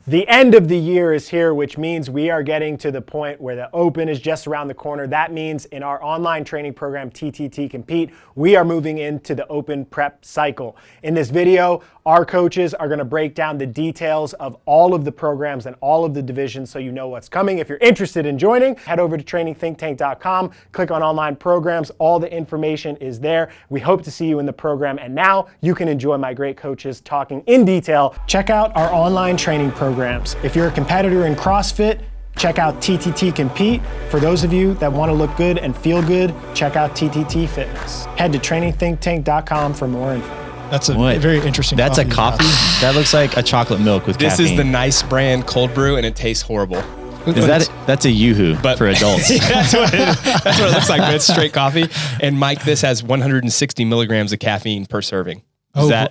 The end of the year is here, which means we are getting to the point where the Open is just around the corner. That means in our online training program, TTT Compete, we are moving into the Open prep cycle. In this video, our coaches are going to break down the details of all of the programs and all of the divisions so you know what's coming. If you're interested in joining, head over to trainingthinktank.com, click on online programs. All the information is there. We hope to see you in the program. And now you can enjoy my great coaches talking in detail. Check out our online training programs. If you're a competitor in CrossFit, check out TTT Compete. For those of you that want to look good and feel good, check out TTT Fitness. Head to trainingthinktank.com for more info. That's a very interesting That's a coffee? That looks like a chocolate milk with caffeine. This is the nice brand cold brew, and it tastes horrible. That's a Yoo-hoo for adults. Yeah, that's what it looks like, but it's straight coffee. And Mike, this has 160 milligrams of caffeine per serving.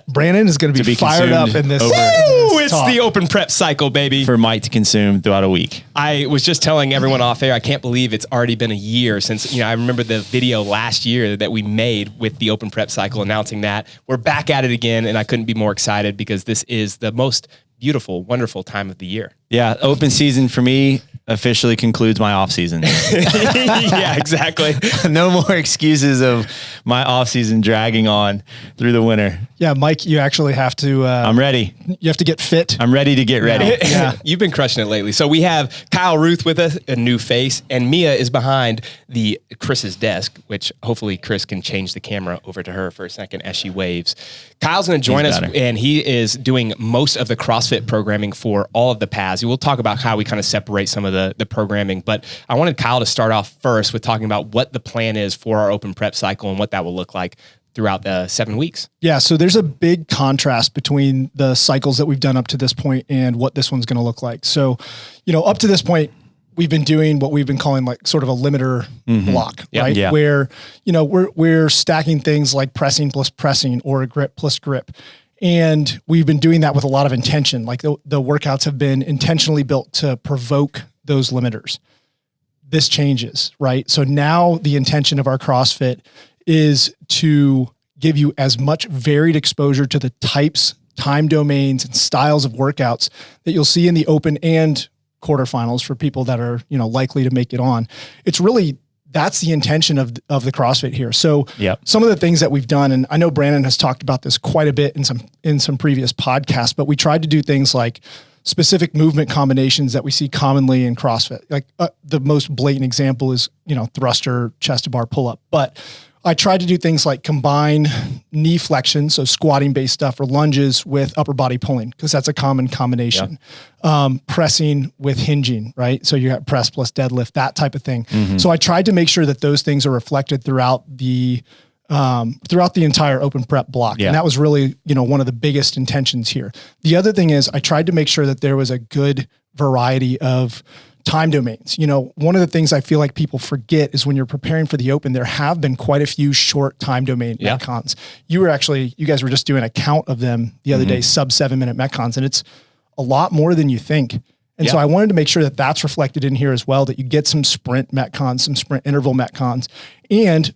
Brandon is going to be fired up in this. It's the Open prep cycle, baby. For Mike to consume throughout a week. I was just telling everyone off air, I can't believe it's already been a year since, I remember the video last year that we made with the Open prep cycle announcing that. We're back at it again, and I couldn't be more excited because this is the most beautiful, wonderful time of the year. Yeah, open season for me officially concludes my off season. Yeah, exactly. No more excuses of my off season dragging on through the winter. Yeah, Mike, you actually have to. I'm ready. You have to get fit. I'm ready to get ready. Yeah, you've been crushing it lately. So we have Kyle Ruth with us, a new face, and Mia is behind Chris's desk, which hopefully Chris can change the camera over to her for a second as she waves. Kyle's going to join us, and he is doing most of the CrossFit programming for all of the paths. We'll talk about how we kind of separate some of the programming, but I wanted Kyle to start off first with talking about what the plan is for our Open prep cycle and what that will look like throughout the 7 weeks. Yeah, so there's a big contrast between the cycles that we've done up to this point and what this one's going to look like. So, up to this point, we've been doing what we've been calling like sort of a limiter block, right? Yeah. Where, we're stacking things like pressing plus pressing or grip plus grip. And we've been doing that with a lot of intention. Like the workouts have been intentionally built to provoke those limiters. This changes, right? So now the intention of our CrossFit is to give you as much varied exposure to the types, time domains, and styles of workouts that you'll see in the Open and quarterfinals for people that are, likely to make it on. It's really, that's the intention of the CrossFit here. So some of the things that we've done, and I know Brandon has talked about this quite a bit in some previous podcasts, but we tried to do things like specific movement combinations that we see commonly in CrossFit. Like the most blatant example is, thruster, chest to bar pull-up. But I tried to do things like combine knee flexion, so squatting based stuff, or lunges with upper body pulling, because that's a common combination. Pressing with hinging, right? So you got press plus deadlift, that type of thing. So I tried to make sure that those things are reflected throughout the entire Open prep block. And that was really, one of the biggest intentions here. The other thing is I tried to make sure that there was a good variety of time domains. One of the things I feel like people forget is when you're preparing for the Open, there have been quite a few short time domain Metcons. You guys were just doing a count of them the other day, sub 7 minute Metcons, and it's a lot more than you think. And so I wanted to make sure that that's reflected in here as well, that you get some sprint Metcons, some sprint interval Metcons. And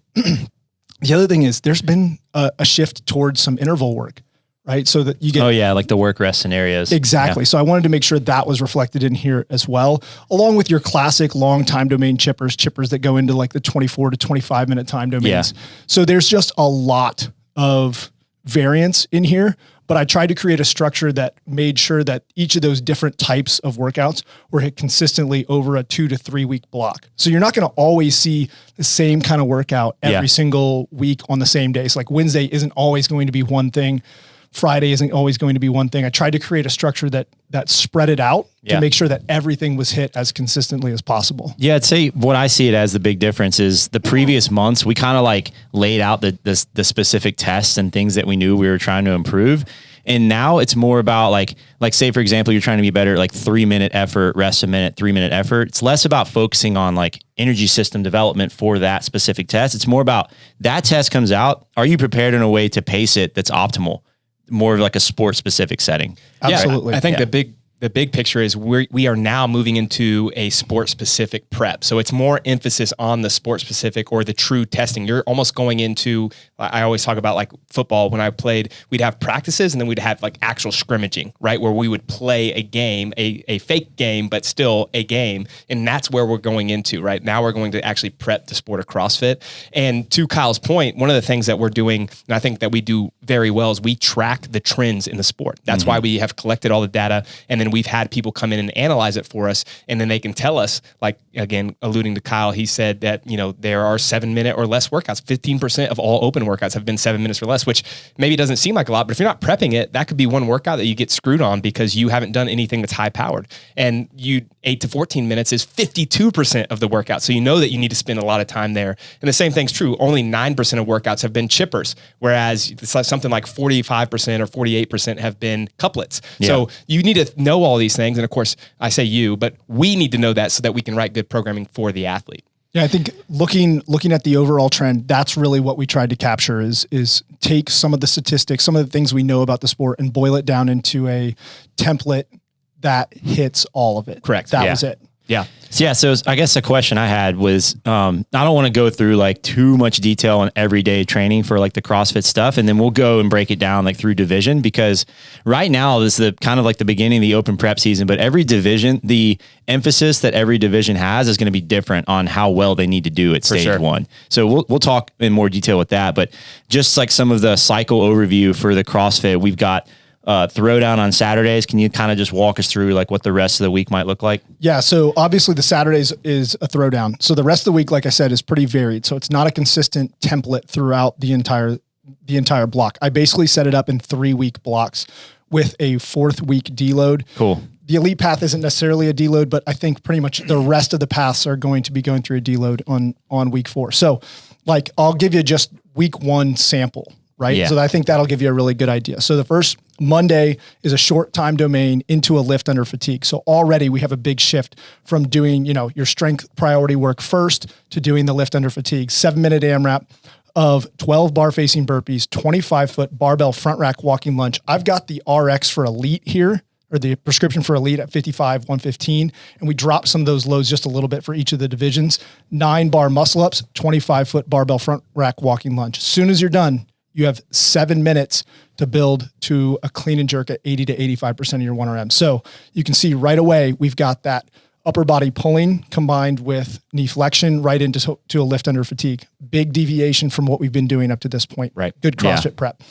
the other thing is there's been a shift towards some interval work. Right. So that you get. Oh yeah. Like the work rest scenarios. Exactly. Yeah. So I wanted to make sure that was reflected in here as well, along with your classic long time domain chippers that go into like the 24 to 25 minute time domains. Yeah. So there's just a lot of variance in here, but I tried to create a structure that made sure that each of those different types of workouts were hit consistently over a 2 to 3 week block. So you're not going to always see the same kind of workout every single week on the same day. So like Wednesday isn't always going to be one thing. Friday isn't always going to be one thing. I tried to create a structure that spread it out to make sure that everything was hit as consistently as possible. Yeah, I'd say what I see it as the big difference is the previous months, we kind of like laid out the specific tests and things that we knew we were trying to improve. And now it's more about like say, for example, you're trying to be better at like 3 minute effort, rest a minute, 3 minute effort. It's less about focusing on like energy system development for that specific test. It's more about that test comes out. Are you prepared in a way to pace it that's optimal? More of like a sport specific setting. Absolutely. I think the the big picture is we are now moving into a sport specific prep. So it's more emphasis on the sport specific or the true testing. You're almost going into, I always talk about like football. When I played, we'd have practices and then we'd have like actual scrimmaging, right? Where we would play a game, a fake game, but still a game. And that's where we're going into, right? Now we're going to actually prep the sport of CrossFit. And to Kyle's point, one of the things that we're doing, and I think that we do very well, is we track the trends in the sport. That's why we have collected all the data, and then we've had people come in and analyze it for us, and then they can tell us, like, again, alluding to Kyle, he said that, there are 7-minute or less workouts. 15% of all open workouts have been 7 minutes or less, which maybe doesn't seem like a lot, but if you're not prepping it, that could be one workout that you get screwed on because you haven't done anything that's high powered. And 8 to 14 minutes is 52% of the workout. So you know that you need to spend a lot of time there. And the same thing's true. Only 9% of workouts have been chippers, whereas it's like something like 45% or 48% have been couplets. Yeah. So you need to know all these things. And of course, I say you, but we need to know that so that we can write good programming for the athlete. Yeah, I think looking at the overall trend, that's really what we tried to capture is take some of the statistics, some of the things we know about the sport, and boil it down into a template that hits all of it. Correct. That was it. Yeah. So I guess the question I had was, I don't want to go through like too much detail on everyday training for like the CrossFit stuff. And then we'll go and break it down like through division, because right now this is the kind of like the beginning of the open prep season, but every division, the emphasis that every division has is going to be different on how well they need to do at stage one. So we'll talk in more detail with that, but just like some of the cycle overview for the CrossFit, we've got throwdown on Saturdays. Can you kind of just walk us through like what the rest of the week might look like? Yeah. So obviously the Saturdays is a throwdown. So the rest of the week, like I said, is pretty varied. So it's not a consistent template throughout the entire block. I basically set it up in 3-week blocks with a 4th week deload. Cool. The elite path isn't necessarily a deload, but I think pretty much the rest of the paths are going to be going through a deload on week 4. So like, I'll give you just week 1 sample, right? Yeah. So I think that'll give you a really good idea. So the first Monday is a short time domain into a lift under fatigue. So already we have a big shift from doing, your strength priority work first to doing the lift under fatigue. 7-minute AMRAP of 12 bar facing burpees, 25-foot barbell front rack walking lunge. I've got the RX for elite here, or the prescription for elite at 55, 115. And we drop some of those loads just a little bit for each of the divisions. 9 bar muscle ups, 25-foot barbell front rack walking lunge. As soon as you're done, you have 7 minutes to build to a clean and jerk at 80 to 85% of your 1RM. So you can see right away, we've got that upper body pulling combined with knee flexion right into a lift under fatigue. Big deviation from what we've been doing up to this point. Right. Good CrossFit prep.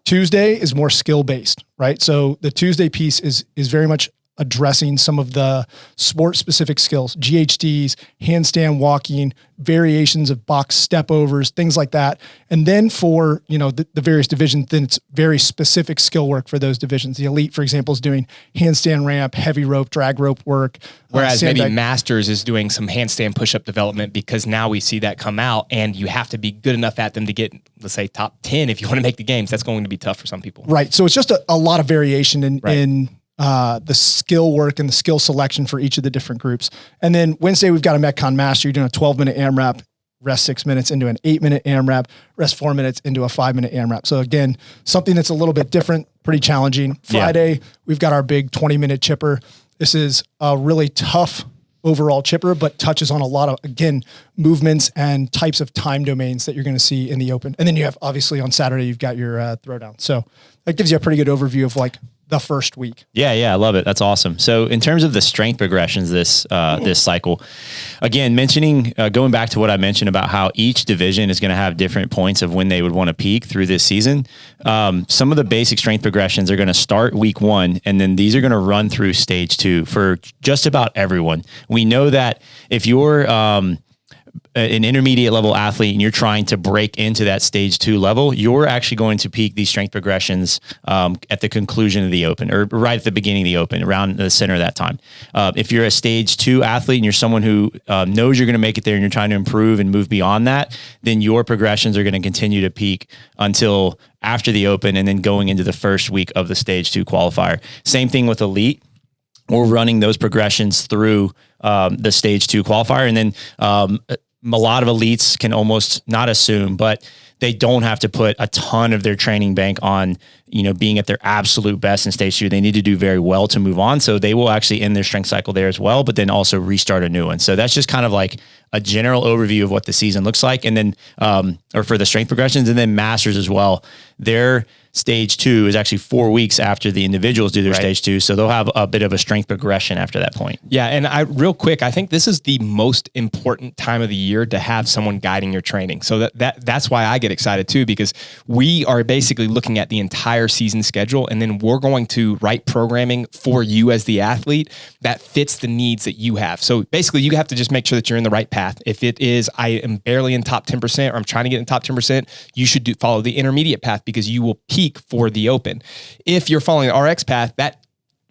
Tuesday is more skill based, right? So the Tuesday piece is very much addressing some of the sport specific skills, GHDs, handstand walking, variations of box step overs, things like that. And then for, the various divisions, then it's very specific skill work for those divisions. The elite, for example, is doing handstand ramp, heavy rope, drag rope work. Whereas maybe Masters is doing some handstand push-up development, because now we see that come out and you have to be good enough at them to get, let's say, top 10 if you want to make the games. That's going to be tough for some people. Right. So it's just a lot of variation in the skill work and the skill selection for each of the different groups. And then Wednesday, we've got a Metcon Master. You're doing a 12-minute AMRAP, rest 6 minutes into an 8-minute AMRAP, rest 4 minutes into a 5-minute AMRAP. So again, something that's a little bit different, pretty challenging. Friday, we've got our big 20-minute chipper. This is a really tough overall chipper, but touches on a lot of, again, movements and types of time domains that you're going to see in the open. And then you have, obviously on Saturday, you've got your throwdown. So that gives you a pretty good overview of like the first week. Yeah, I love it. That's awesome. So in terms of the strength progressions this cycle, again, mentioning, going back to what I mentioned about how each division is going to have different points of when they would want to peak through this season. Some of the basic strength progressions are going to start week 1, and then these are going to run through stage 2 for just about everyone. We know that if you're an intermediate level athlete and you're trying to break into that stage 2 level, you're actually going to peak these strength progressions at the conclusion of the open, or right at the beginning of the open, around the center of that time. If you're a stage 2 athlete and you're someone who knows you're going to make it there and you're trying to improve and move beyond that, then your progressions are going to continue to peak until after the open and then going into the first week of the stage 2 qualifier. Same thing with elite. We're running those progressions through the stage 2 qualifier. And then a lot of elites can almost not assume, but they don't have to put a ton of their training bank on, being at their absolute best in stage 2. They need to do very well to move on. So they will actually end their strength cycle there as well, but then also restart a new one. So that's just kind of like a general overview of what the season looks like. And then, or for the strength progressions, and then masters as well. Their stage 2 is actually 4 weeks after the individuals do their stage 2. So they'll have a bit of a strength progression after that point. Yeah. And real quick, I think this is the most important time of the year to have someone guiding your training. So that's why I get excited too, because we are basically looking at the entire season schedule, and then we're going to write programming for you as the athlete that fits the needs that you have. So basically you have to just make sure that you're in the right path. If it is, I am barely in top 10%, or I'm trying to get in top 10%, you should follow the intermediate path, because you will peak for the open. If you're following the RX path, that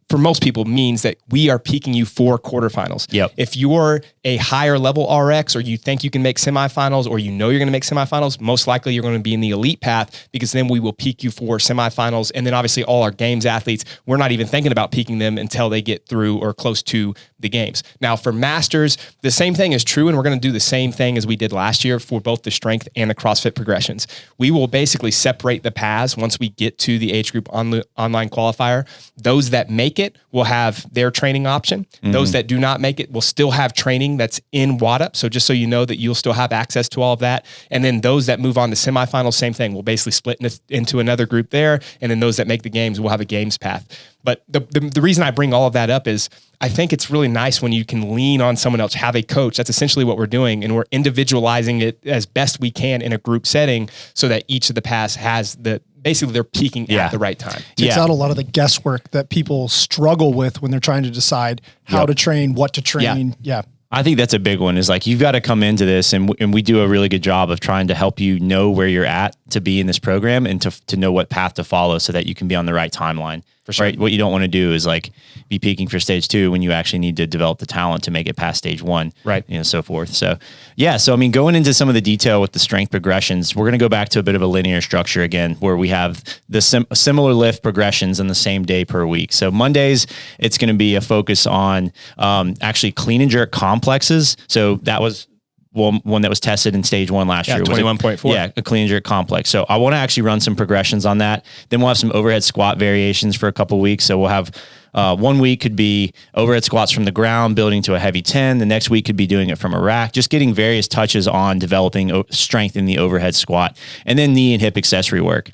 for most people means that we are peaking you for quarterfinals. Yep. If you're a higher level RX, or you think you can make semifinals, or you're going to make semifinals, most likely you're going to be in the elite path, because then we will peak you for semifinals. And then obviously all our games athletes, we're not even thinking about peaking them until they get through or close to the games. Now for masters, the same thing is true. And we're going to do the same thing as we did last year for both the strength and the CrossFit progressions. We will basically separate the paths once we get to the age group online qualifier. Those that make it will have their training option. Mm-hmm. Those that do not make it will still have training that's in WADUP. So just so you know that you'll still have access to all of that. And then those that move on to semifinals, same thing. We'll basically split into another group there. And then those that make the games will have a games path. But the reason I bring all of that up is I think it's really nice when you can lean on someone else, have a coach. That's essentially what we're doing. And we're individualizing it as best we can in a group setting, so that each of the paths has basically they're peaking at the right time. Takes out a lot of the guesswork that people struggle with when they're trying to decide how to train, what to train. Yeah. I think that's a big one, is like, you've got to come into this, and we do a really good job of trying to help you know where you're at to be in this program, and to know what path to follow, so that you can be on the right timeline. For sure. Right? What you don't want to do is like be peaking for stage 2 when you actually need to develop the talent to make it past stage 1. Right. So forth. So yeah. So, I mean, going into some of the detail with the strength progressions, we're going to go back to a bit of a linear structure again, where we have the similar lift progressions on the same day per week. So Mondays, it's going to be a focus on actually clean and jerk complexes. So that was one that was tested in stage 1 last year. 21.4. Yeah, a clean and jerk complex. So I want to actually run some progressions on that. Then we'll have some overhead squat variations for a couple of weeks. So we'll have 1 week could be overhead squats from the ground, building to a heavy 10. The next week could be doing it from a rack, just getting various touches on developing strength in the overhead squat, and then knee and hip accessory work.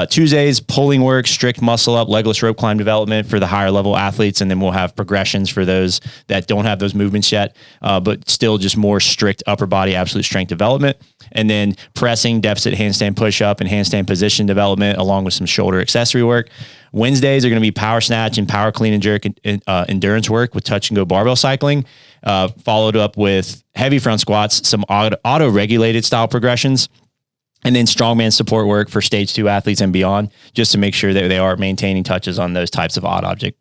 Tuesdays, pulling work, strict muscle up, legless rope climb development for the higher level athletes. And then we'll have progressions for those that don't have those movements yet, but still just more strict upper body absolute strength development. And then pressing, deficit handstand push up, and handstand position development, along with some shoulder accessory work. Wednesdays are going to be power snatch and power clean and jerk endurance work with touch and go barbell cycling, followed up with heavy front squats, some auto-regulated style progressions, and then strongman support work for stage 2 athletes and beyond, just to make sure that they are maintaining touches on those types of odd object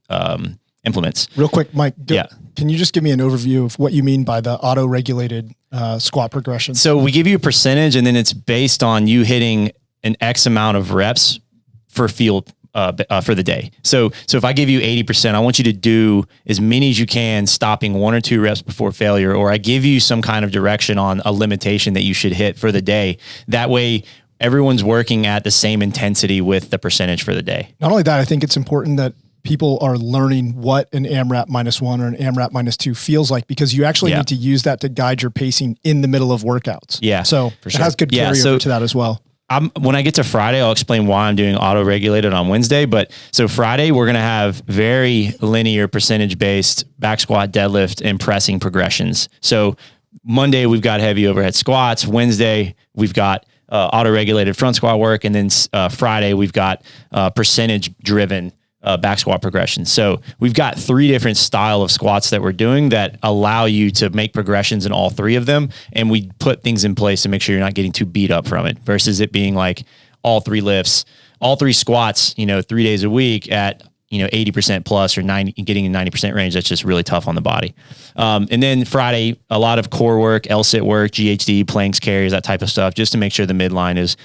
implements. Real quick, Mike, can you just give me an overview of what you mean by the auto-regulated squat progression? So we give you a percentage, and then it's based on you hitting an X amount of reps for field for the day. So if I give you 80%, I want you to do as many as you can, stopping 1 or 2 reps before failure, or I give you some kind of direction on a limitation that you should hit for the day. That way, everyone's working at the same intensity with the percentage for the day. Not only that, I think it's important that people are learning what an AMRAP -1 or an AMRAP -2 feels like, because you actually need to use that to guide your pacing in the middle of workouts. Yeah. So it has good carryover to that as well. When I get to Friday, I'll explain why I'm doing auto-regulated on Wednesday. But so Friday, we're going to have very linear percentage-based back squat, deadlift, and pressing progressions. So Monday, we've got heavy overhead squats. Wednesday, we've got auto-regulated front squat work. And then Friday, we've got percentage-driven back squat progression. So we've got 3 different style of squats that we're doing that allow you to make progressions in all 3 of them. And we put things in place to make sure you're not getting too beat up from it, versus it being like all 3 lifts, all 3 squats, 3 days a week at, 80% plus or 90, getting in 90% range. That's just really tough on the body. And then Friday, a lot of core work, L-sit work, GHD, planks, carries, that type of stuff, just to make sure the midline is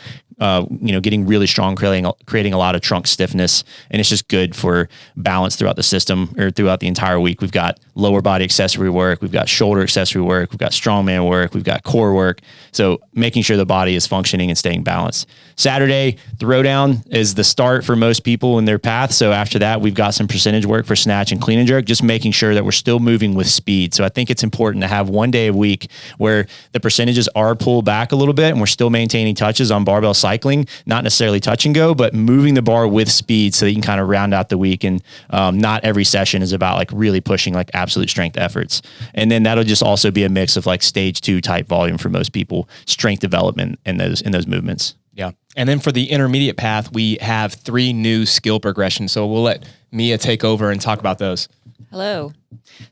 getting really strong, creating a lot of trunk stiffness. And it's just good for balance throughout the system or throughout the entire week. We've got lower body accessory work. We've got shoulder accessory work. We've got strongman work. We've got core work. So making sure the body is functioning and staying balanced. Saturday, throwdown is the start for most people in their path. So after that, we've got some percentage work for snatch and clean and jerk, just making sure that we're still moving with speed. So I think it's important to have one day a week where the percentages are pulled back a little bit and we're still maintaining touches on barbell cycling, not necessarily touch and go, but moving the bar with speed so that you can kind of round out the week. And not every session is about like really pushing like absolute strength efforts. And then that'll just also be a mix of like stage 2 type volume for most people, strength development in those movements. Yeah. And then for the intermediate path, we have 3 new skill progressions. So we'll let Mia take over and talk about those. Hello.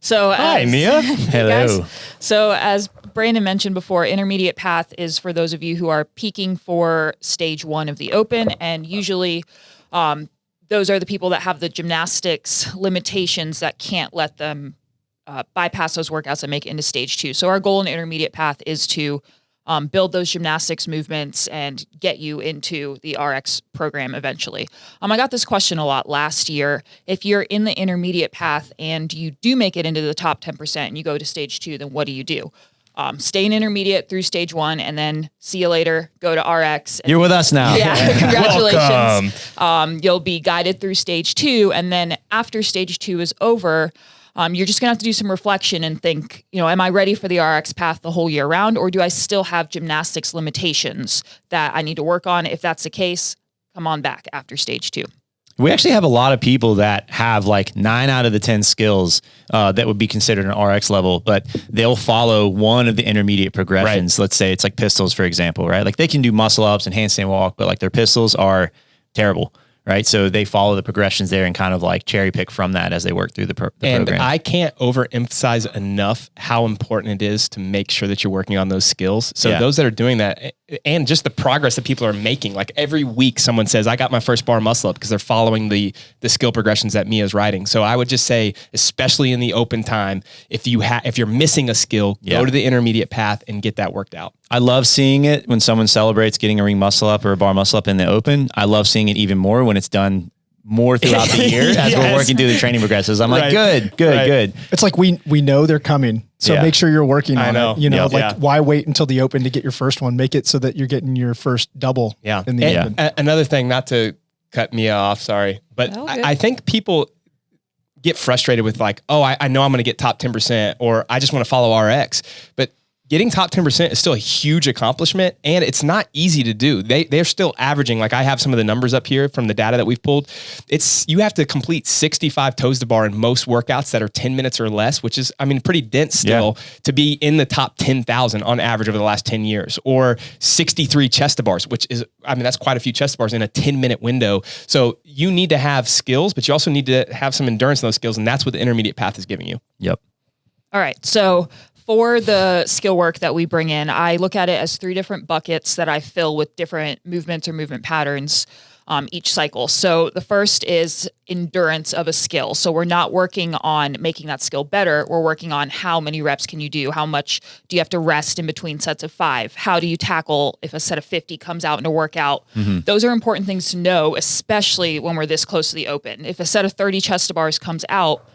So Hi, Mia. Hello. So as Brandon mentioned before, intermediate path is for those of you who are peaking for stage 1 of the open. And usually those are the people that have the gymnastics limitations that can't let them bypass those workouts and make it into stage 2. So our goal in intermediate path is to build those gymnastics movements and get you into the RX program eventually. I got this question a lot last year. If you're in the intermediate path and you do make it into the top 10% and you go to stage 2, then what do you do? Stay in intermediate through stage 1 and then see you later, go to RX. You're with us now. Yeah, congratulations. You'll be guided through stage 2. And then after stage 2 is over, you're just gonna have to do some reflection and think, am I ready for the RX path the whole year round, or do I still have gymnastics limitations that I need to work on? If that's the case, come on back after stage 2. We actually have a lot of people that have like 9 out of the 10 skills that would be considered an RX level, but they'll follow one of the intermediate progressions. Right. Let's say it's like pistols, for example, right? Like they can do muscle ups and handstand walk, but like their pistols are terrible. Right. So they follow the progressions there and kind of like cherry pick from that as they work through the program. And I can't overemphasize enough how important it is to make sure that you're working on those skills. So those that are doing that and just the progress that people are making, like every week someone says, I got my first bar muscle up because they're following the skill progressions that Mia's writing. So I would just say, especially in the open time, if you're missing a skill, go to the intermediate path and get that worked out. I love seeing it when someone celebrates getting a ring muscle up or a bar muscle up in the open. I love seeing it even more when it's done more throughout the year as we're working through the training progressions. I'm like, good. It's like we know they're coming. So make sure you're working on it. Why wait until the open to get your first one? Make it so that you're getting your first double in the open. Another thing, not to cut Mia off, sorry, but I think people get frustrated with like, I know I'm going to get top 10% or I just want to follow RX, but getting top 10% is still a huge accomplishment, and it's not easy to do. They're still averaging, like I have some of the numbers up here from the data that we've pulled. You have to complete 65 toes to bar in most workouts that are 10 minutes or less, which is, pretty dense still to be in the top 10,000 on average over the last 10 years, or 63 chest to bars, which is, that's quite a few chest to bars in a 10-minute window. So you need to have skills, but you also need to have some endurance in those skills, and that's what the intermediate path is giving you. Yep. All right. So for the skill work that we bring in, I look at it as 3 different buckets that I fill with different movements or movement patterns each cycle. So the first is endurance of a skill. So we're not working on making that skill better. We're working on how many reps can you do? How much do you have to rest in between sets of 5? How do you tackle if a set of 50 comes out in a workout? Mm-hmm. Those are important things to know, especially when we're this close to the open. If a set of 30 chest to bars comes out,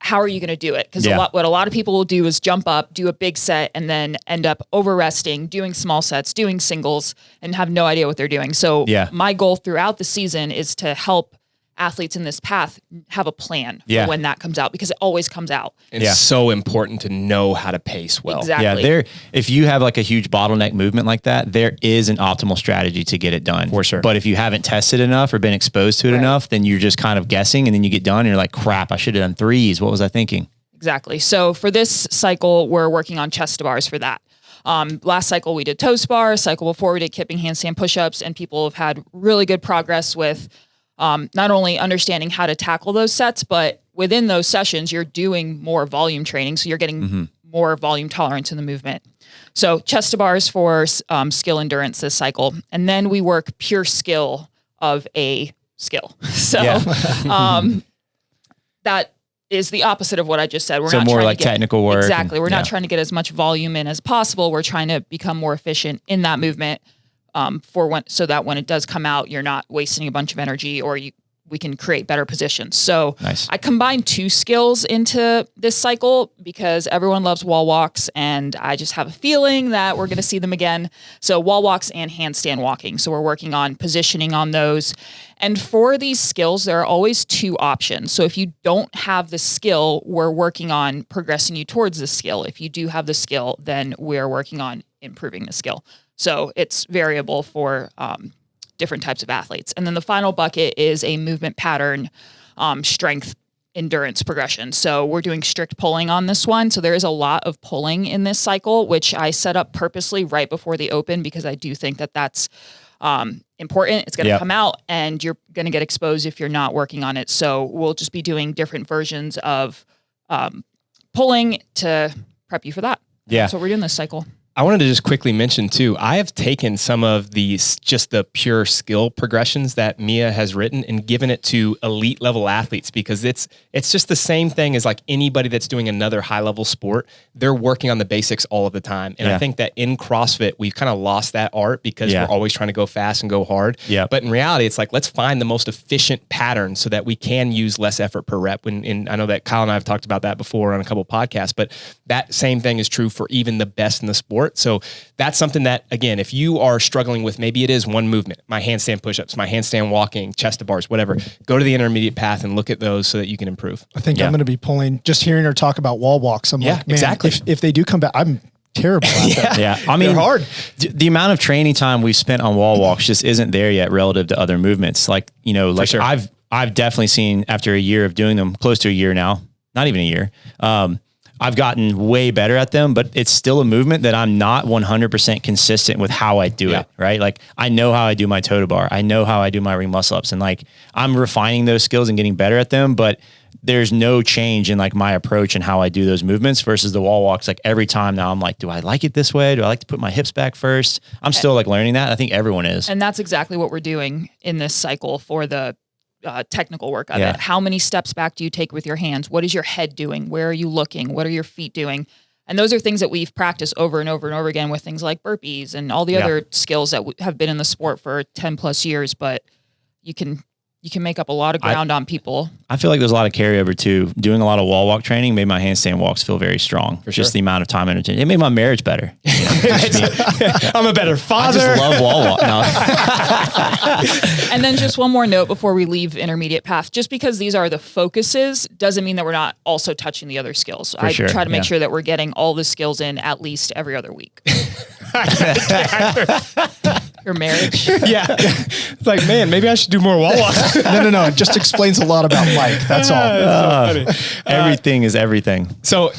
how are you going to do it? Because what a lot of people will do is jump up, do a big set, and then end up over resting, doing small sets, doing singles, and have no idea what they're doing. So my goal throughout the season is to help athletes in this path have a plan for when that comes out, because it always comes out. It's so important to know how to pace well. Exactly. Yeah, if you have like a huge bottleneck movement like that, there is an optimal strategy to get it done. For sure. But if you haven't tested enough or been exposed to it enough, then you're just kind of guessing, and then you get done and you're like, crap, I should have done 3s. What was I thinking? Exactly. So for this cycle, we're working on chest to bars for that. Last cycle we did toe spar. Cycle before we did kipping handstand push-ups, and people have had really good progress with not only understanding how to tackle those sets, but within those sessions, you're doing more volume training. So you're getting more volume tolerance in the movement. So chest to bars for skill endurance this cycle. And then we work pure skill of a skill. So that is the opposite of what I just said. We're so not more trying like to get, technical work. Exactly. We're not trying to get as much volume in as possible. We're trying to become more efficient in that movement. so that when it does come out, you're not wasting a bunch of energy, or we can create better positions. So Nice. I combined 2 skills into this cycle because everyone loves wall walks, and I just have a feeling that we're going to see them again. So wall walks and handstand walking. So we're working on positioning on those. And for these skills, there are always 2 options. So if you don't have the skill, we're working on progressing you towards the skill. If you do have the skill, then we're working on improving the skill. So it's variable for different types of athletes. And then the final bucket is a movement pattern, strength, endurance progression. So we're doing strict pulling on this one. So there is a lot of pulling in this cycle, which I set up purposely right before the open because I do think that that's important. It's going to come out and you're going to get exposed if you're not working on it. So we'll just be doing different versions of pulling to prep you for that. Yeah. So we're doing this cycle. I wanted to just quickly mention too, I have taken some of these, just the pure skill progressions that Mia has written and given it to elite level athletes, because it's just the same thing as like anybody that's doing another high level sport. They're working on the basics all of the time. And I think that in CrossFit, we've kind of lost that art because we're always trying to go fast and go hard. Yeah. But in reality, it's like, let's find the most efficient pattern so that we can use less effort per rep. And I know that Kyle and I have talked about that before on a couple of podcasts, but that same thing is true for even the best in the sport. So that's something that, again, if you are struggling with, maybe it is one movement, my handstand push-ups, my handstand walking, chest to bars, whatever, go to the intermediate path and look at those so that you can improve. I think I'm going to be pulling, just hearing her talk about wall walks. I'm like, man, exactly. If they do come back, I'm terrible at that. Yeah. I mean, hard. The amount of training time we've spent on wall walks just isn't there yet relative to other movements. Like, you know, like I've definitely seen after a year of doing them, close to a year now, not even a year, I've gotten way better at them, but it's still a movement that I'm not 100% consistent with how I do it, right? Like I know how I do my toe to bar. I know how I do my ring muscle ups, and like I'm refining those skills and getting better at them, but there's no change in like my approach and how I do those movements versus the wall walks. Like every time now I'm like, do I like it this way? Do I like to put my hips back first? I'm still like learning that. I think everyone is. And that's exactly what we're doing in this cycle for the technical work of it. How many steps back do you take with your hands? What is your head doing? Where are you looking? What are your feet doing? And those are things that we've practiced over and over and over again with things like burpees and all the other skills that have been in the sport for 10 plus years, but you can make up a lot of ground on people. I feel like there's a lot of carryover too. Doing a lot of wall walk training made my handstand walks feel very strong. For just the amount of time and energy. It made my marriage better. You know, I'm a better father. I just love wall walk now. And then just one more note before we leave intermediate path. Just because these are the focuses doesn't mean that we're not also touching the other skills. I try to make sure that we're getting all the skills in at least every other week. Your marriage. It's like, man, maybe I should do more wall walks. No. It just explains a lot about Mike. That's all. So funny. Everything is everything. So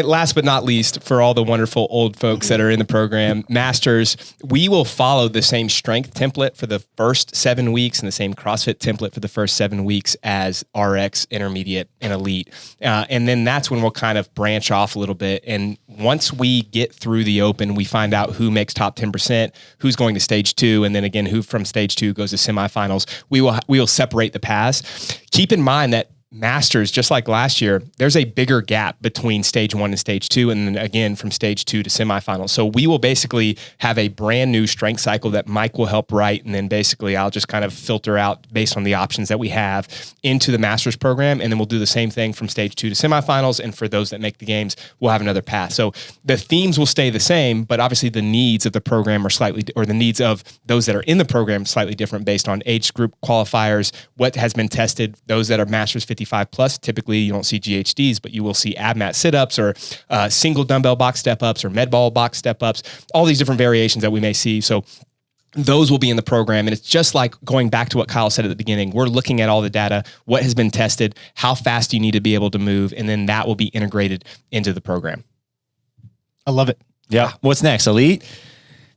last but not least, for all the wonderful old folks that are in the program, Masters, we will follow the same strength template for the first 7 weeks and the same CrossFit template for the first 7 weeks as RX, Intermediate, and Elite. And then that's when we'll kind of branch off a little bit. And once we get through the open, we find out who makes top 10%, who's going to stage 2, and then again, who from stage 2 goes to semifinals. We will separate the paths. Keep in mind that Masters, just like last year, there's a bigger gap between stage 1 and stage 2, and then again from stage 2 to semifinals. So we will basically have a brand new strength cycle that Mike will help write, and then basically I'll just kind of filter out based on the options that we have into the Masters program, and then we'll do the same thing from stage 2 to semifinals, and for those that make the games, we'll have another path. So the themes will stay the same, but obviously the needs of the program are slightly, or the needs of those that are in the program slightly different based on age group qualifiers, what has been tested. Those that are Masters 55 plus, typically you don't see GHDs, but you will see ab mat sit-ups or single dumbbell box step-ups or med ball box step-ups, all these different variations that we may see. So those will be in the program. And it's just like going back to what Kyle said at the beginning. We're looking at all the data, what has been tested, how fast you need to be able to move, and then that will be integrated into the program. I love it. Yeah. What's next? Elite?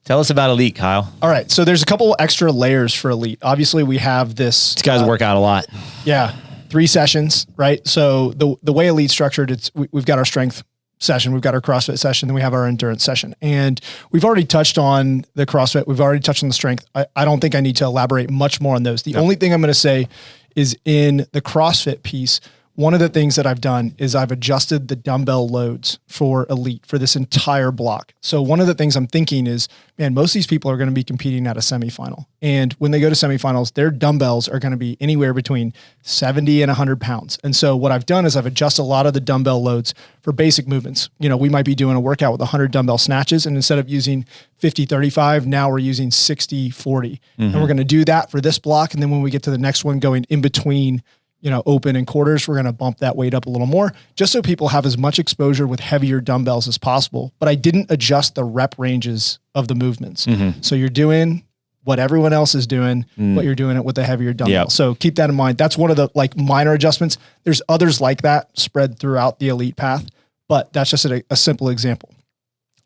Tell us about Elite, Kyle. All right. So there's a couple extra layers for Elite. Obviously, we have this. These guys work out a lot. Yeah. 3 sessions, right? So the way Elite's structured, we've got our strength session, we've got our CrossFit session, then we have our endurance session. And we've already touched on the CrossFit, we've already touched on the strength. I don't think I need to elaborate much more on those. The only thing I'm going to say is in the CrossFit piece, one of the things that I've done is I've adjusted the dumbbell loads for elite for this entire block. So one of the things I'm thinking is, man, most of these people are going to be competing at a semifinal. And when they go to semifinals, their dumbbells are going to be anywhere between 70 and 100 pounds. And so what I've done is I've adjusted a lot of the dumbbell loads for basic movements. You know, we might be doing a workout with 100 dumbbell snatches, and instead of using 50-35, now we're using 60-40. And we're going to do that for this block. And then when we get to the next one, going in between, you know, open and quarters, we're going to bump that weight up a little more just so people have as much exposure with heavier dumbbells as possible. But I didn't adjust the rep ranges of the movements. So you're doing what everyone else is doing, but you're doing it with a heavier dumbbell. Yep. So keep that in mind. That's one of the like minor adjustments. There's others like that spread throughout the elite path, but that's just a simple example.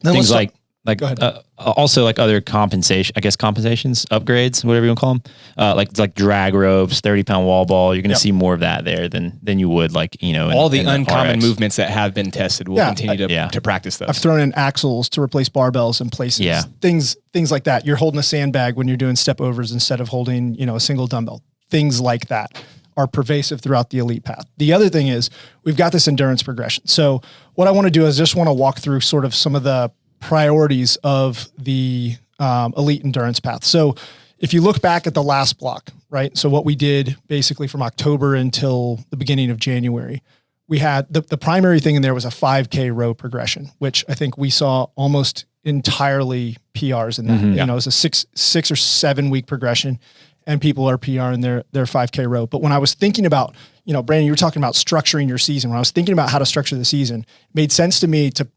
Then Things let's like Go ahead. also like other compensations, upgrades, whatever you want to call them, like drag ropes, 30-pound wall ball. You're going to see more of that there than you would like, you know, All the in uncommon RX. movements that have been tested, we'll continue to practice those. I've thrown in axles to replace barbells in places. Yeah. Things like that. You're holding a sandbag when you're doing step overs instead of holding, you know, a single dumbbell. Things like that are pervasive throughout the elite path. The other thing is we've got this endurance progression. So what I want to do is just want to walk through sort of some of the priorities of the elite endurance path. So if you look back at the last block, right? So what we did basically from October until the beginning of January, we had the primary thing in there was a 5K row progression, which I think we saw almost entirely PRs in that. You know, it was a six or 7 week progression, and people are PRing their 5K row. But when I was thinking about, you know, Brandon, you were talking about structuring your season. When I was thinking about how to structure the season, it made sense to me to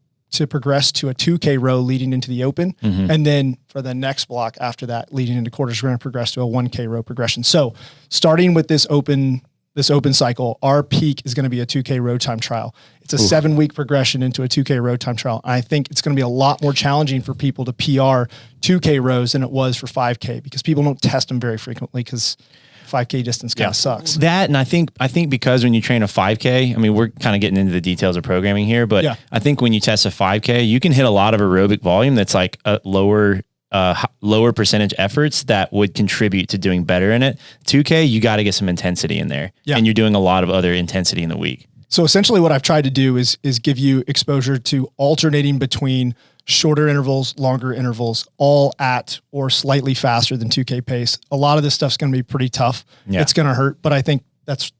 progress to a 2K row leading into the open. And then for the next block after that, leading into quarters, we're going to progress to a 1K row progression. So starting with this open cycle, our peak is going to be a 2K row time trial. It's a 7 week progression into a 2K row time trial. And I think it's going to be a lot more challenging for people to PR 2K rows than it was for 5K, because people don't test them very frequently because 5K distance kind of sucks. That, and I think because when you train a 5K, I mean, we're kind of getting into the details of programming here, but I think when you test a 5K, you can hit a lot of aerobic volume that's like a lower percentage efforts that would contribute to doing better in it. 2K, you got to get some intensity in there, and you're doing a lot of other intensity in the week. So essentially what I've tried to do is give you exposure to alternating between shorter intervals, longer intervals, all at or slightly faster than 2K pace. A lot of this stuff's going to be pretty tough. It's going to hurt, but I think that's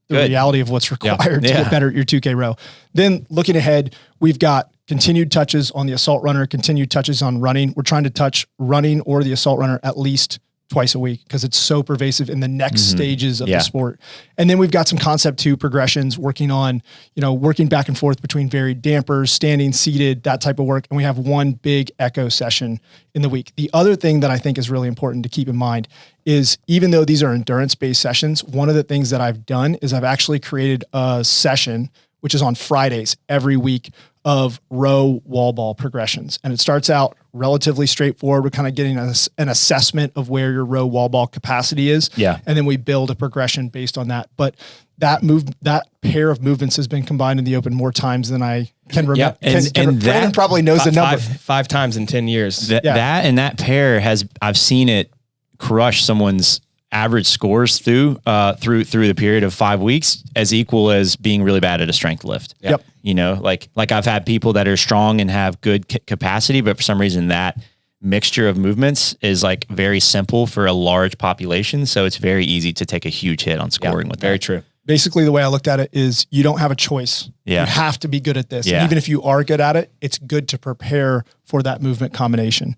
the reality of what's required to get better at your 2K row. Then looking ahead, we've got continued touches on the assault runner, continued touches on running. We're trying to touch running or the assault runner at least twice a week because it's so pervasive in the next stages of the sport. And then we've got some concept 2 progressions working on, you know, working back and forth between varied dampers, standing, seated, that type of work. And we have one big echo session in the week. The other thing that I think is really important to keep in mind is even though these are endurance-based sessions, one of the things that I've done is I've actually created a session, which is on Fridays every week, of row wall ball progressions. And it starts out relatively straightforward. We're kind of getting an assessment of where your row wall ball capacity is. And then we build a progression based on that. But that pair of movements has been combined in the open more times than I can remember. And Brandon probably knows the number. Five times in 10 years. That pair I've seen it crush someone's average scores through the period of 5 weeks as equal as being really bad at a strength lift. You know, like I've had people that are strong and have good capacity, but for some reason that mixture of movements is like very simple for a large population. So it's very easy to take a huge hit on scoring with that. Very true. Basically, the way I looked at it is you don't have a choice. You have to be good at this. And even if you are good at it, it's good to prepare for that movement combination.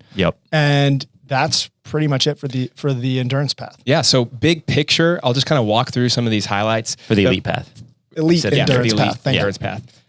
And that's pretty much it for the endurance path. So big picture, I'll just kind of walk through some of these highlights. For the elite path. Elite endurance path. Endurance path.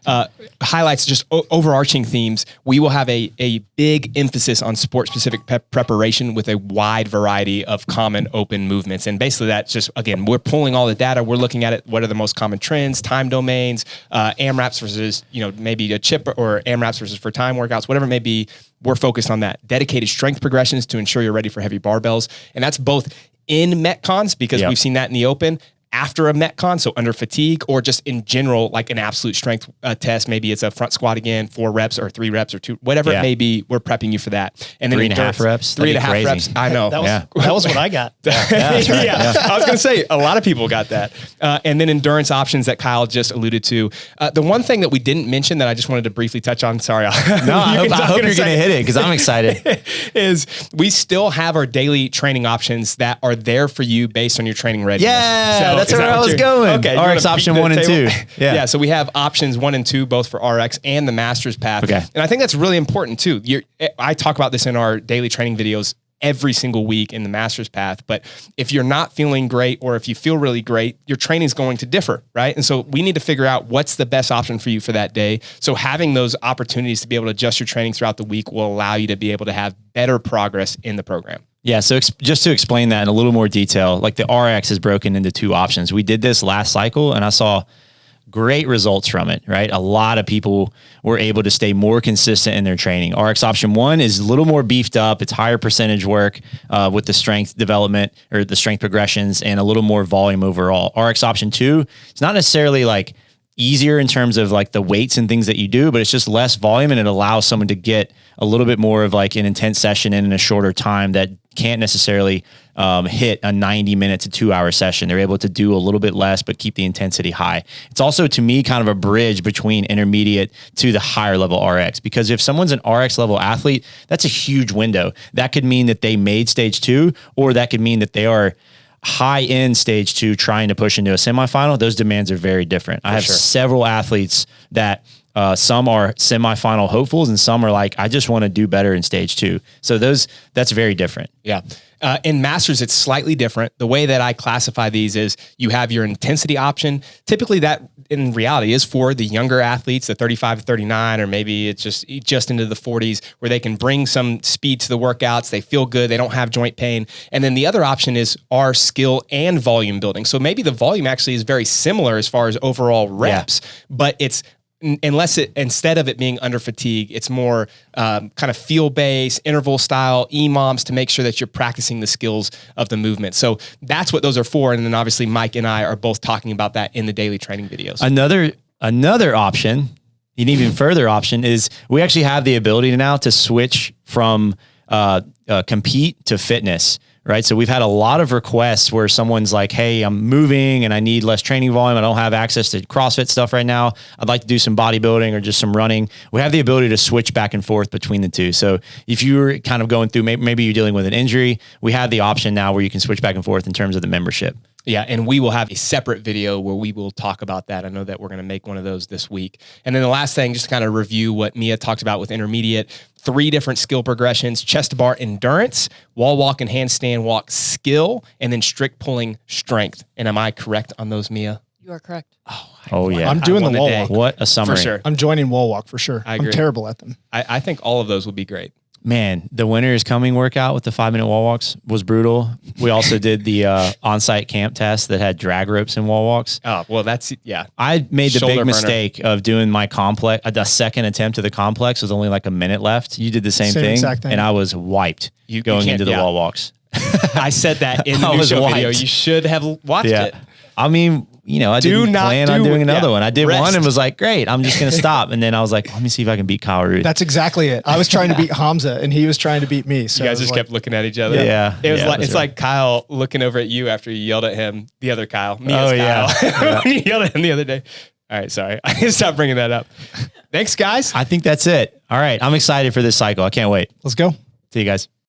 Highlights, just overarching themes. We will have a big emphasis on sport-specific preparation with a wide variety of common open movements. And basically that's just, again, we're pulling all the data. We're looking at it. What are the most common trends, time domains, AMRAPs versus, you know, maybe a chip or AMRAPs versus for time workouts, whatever it may be. We're focused on that. Dedicated strength progressions to ensure you're ready for heavy barbells. And that's both in Metcons, because we've seen that in the open, after a Metcon, so under fatigue, or just in general, like an absolute strength test. Maybe it's a front squat again, 4 reps or 3 reps or 2, whatever it may be. We're prepping you for that. And then 3.5 reps. 3.5 reps. I know. That was what I got. I was going to say a lot of people got that. And then endurance options that Kyle just alluded to. The one thing that we didn't mention that I just wanted to briefly touch on. Sorry. No, I hope you're going to hit it because I'm excited. Is we still have our daily training options that are there for you based on your training readiness. Yeah, that's where I was going. Okay, RX option 1 and 2. Yeah, so we have options 1 and 2 both for RX and the Master's path. Okay. And I think that's really important too. I talk about this in our daily training videos every single week in the Master's path. But if you're not feeling great, or if you feel really great, your training is going to differ, right? And so we need to figure out what's the best option for you for that day. So having those opportunities to be able to adjust your training throughout the week will allow you to be able to have better progress in the program. Yeah, so just to explain that in a little more detail, like the RX is broken into 2 options. We did this last cycle and I saw great results from it, right? A lot of people were able to stay more consistent in their training. RX option 1 is a little more beefed up. It's higher percentage work with the strength development or the strength progressions and a little more volume overall. RX option 2, it's not necessarily like easier in terms of like the weights and things that you do, but it's just less volume and it allows someone to get a little bit more of like an intense session in a shorter time that can't necessarily hit a 90-minute to 2-hour session. They're able to do a little bit less, but keep the intensity high. It's also, to me, kind of a bridge between intermediate to the higher level RX, because if someone's an RX level athlete, that's a huge window. That could mean that they made stage 2, or that could mean that they are high end stage 2 trying to push into a semifinal. Those demands are very different. I have several athletes that some are semifinal hopefuls and some are like, I just want to do better in stage 2. So that's very different. Yeah. In Masters, it's slightly different. The way that I classify these is you have your intensity option. Typically that in reality is for the younger athletes, the 35 to 39, or maybe it's just into the 40s, where they can bring some speed to the workouts. They feel good. They don't have joint pain. And then the other option is our skill and volume building. So maybe the volume actually is very similar as far as overall reps, but it's instead of it being under fatigue, it's more kind of feel based, interval style, EMOMs to make sure that you're practicing the skills of the movement. So that's what those are for. And then obviously Mike and I are both talking about that in the daily training videos. Another option, an even further option, is we actually have the ability now to switch from compete to fitness. Right. So we've had a lot of requests where someone's like, hey, I'm moving and I need less training volume. I don't have access to CrossFit stuff right now. I'd like to do some bodybuilding or just some running. We have the ability to switch back and forth between the two. So if you're kind of going through, maybe you're dealing with an injury, we have the option now where you can switch back and forth in terms of the membership. Yeah, and we will have a separate video where we will talk about that. I know that we're going to make one of those this week. And then the last thing, just to kind of review what Mia talked about with intermediate, 3 different skill progressions: chest to bar endurance, wall walk and handstand walk skill, and then strict pulling strength. And am I correct on those, Mia? You are correct. Oh yeah. I'm doing the wall walk. What a summary. For sure. I'm joining wall walk for sure. I agree. I'm terrible at them. I think all of those would be great. Man, the winter is coming workout with the 5-minute wall walks was brutal. We also did the on-site camp test that had drag ropes and wall walks. Oh, well, yeah. I made the Shoulder big burner. mistake of doing my complex. The second attempt to the complex was only like a minute left. You did the same thing, exact thing. and I was wiped going into the wall walks. I said that in the I new was show video. wiped. You should have watched it. I mean, I didn't plan on doing another one. I did Rest. one and was like, great, I'm just going to stop. And then I was like, let me see if I can beat Kyle Ruth. That's exactly it. I was trying to beat Hamza and he was trying to beat me. So You guys just kept looking at each other. Yeah. It was Yeah, like that's it's right. like Kyle looking over at you after you yelled at him, the other Kyle. Mia's Oh, yeah. Kyle. When you yelled at him the other day. All right, sorry. I can stop bringing that up. Thanks, guys. I think that's it. All right. I'm excited for this cycle. I can't wait. let's go. See you guys.